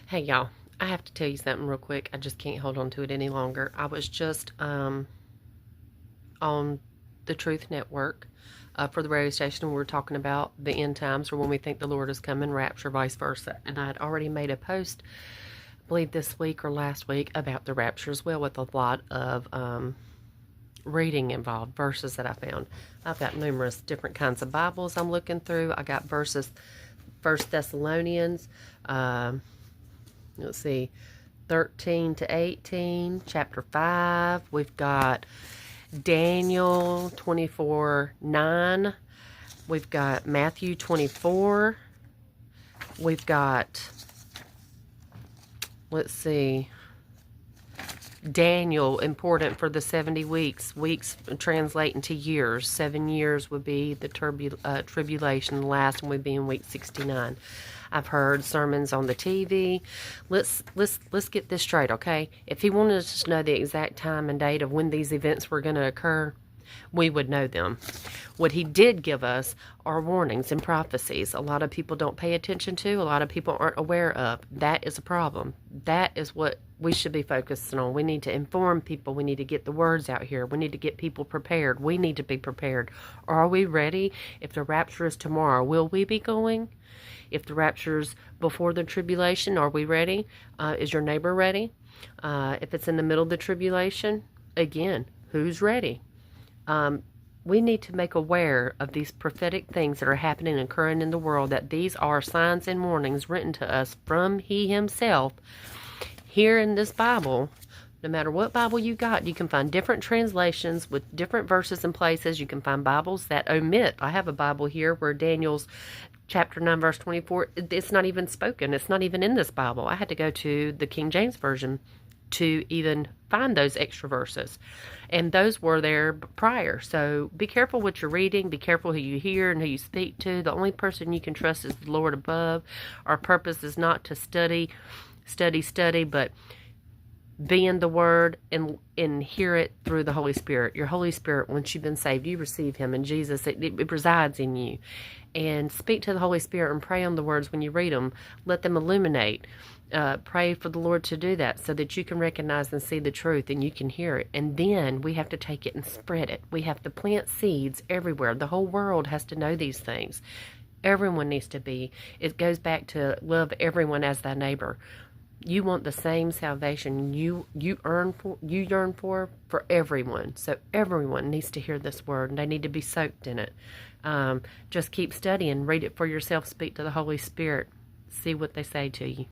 Hey y'all, I have to tell you something real quick. I just can't hold on to it any longer. I was just on the Truth Network for the radio station. We were talking about the end times, or when we think the Lord is coming, rapture, vice versa. And I had already made a post, I believe this week or last week, about the rapture as well, with a lot of reading involved, verses that I found. I've got numerous different kinds of Bibles I'm looking through. I got verses, First Thessalonians. Let's see, 13 to 18, chapter 5. We've got Daniel 24:9. We've got Matthew 24. We've got, let's see, Daniel, important for the 70 weeks. Weeks translate into years. 7 years would be the tribulation. The last one would be in week 69. I've heard sermons on the TV. Let's get this straight, okay? If he wanted us to know the exact time and date of when these events were going to occur, we would know them. What he did give us are warnings and prophecies. A lot of people don't pay attention to. A lot of people aren't aware of. That is a problem. That is what we should be focusing on. We need to inform people. We need to get the words out here. We need to get people prepared. We need to be prepared. Are we ready? If the rapture is tomorrow, will we be going? If the rapture's before the tribulation, are we ready? Is your neighbor ready? If it's in the middle of the tribulation, again, who's ready? We need to make aware of these prophetic things that are happening and occurring in the world, that these are signs and warnings written to us from He Himself here in this Bible. No matter what Bible you got, you can find different translations with different verses and places. You can find Bibles that omit. I have a Bible here where Daniel's chapter 9, verse 24, it's not even spoken. It's not even in this Bible. I had to go to the King James Version to even find those extra verses. And those were there prior. So be careful what you're reading. Be careful who you hear and who you speak to. The only person you can trust is the Lord above. Our purpose is not to study, but be in the Word and hear it through the Holy Spirit. Your Holy Spirit, once you've been saved, you receive Him, and Jesus, it resides in you. And speak to the Holy Spirit and pray on the words when you read them. Let them illuminate. Pray for the Lord to do that so that you can recognize and see the truth and you can hear it. And then we have to take it and spread it. We have to plant seeds everywhere. The whole world has to know these things. Everyone needs to be. It goes back to love everyone as thy neighbor. You want the same salvation you yearn for everyone. So everyone needs to hear this word, and they need to be soaked in it. Just keep studying, read it for yourself, speak to the Holy Spirit, see what they say to you.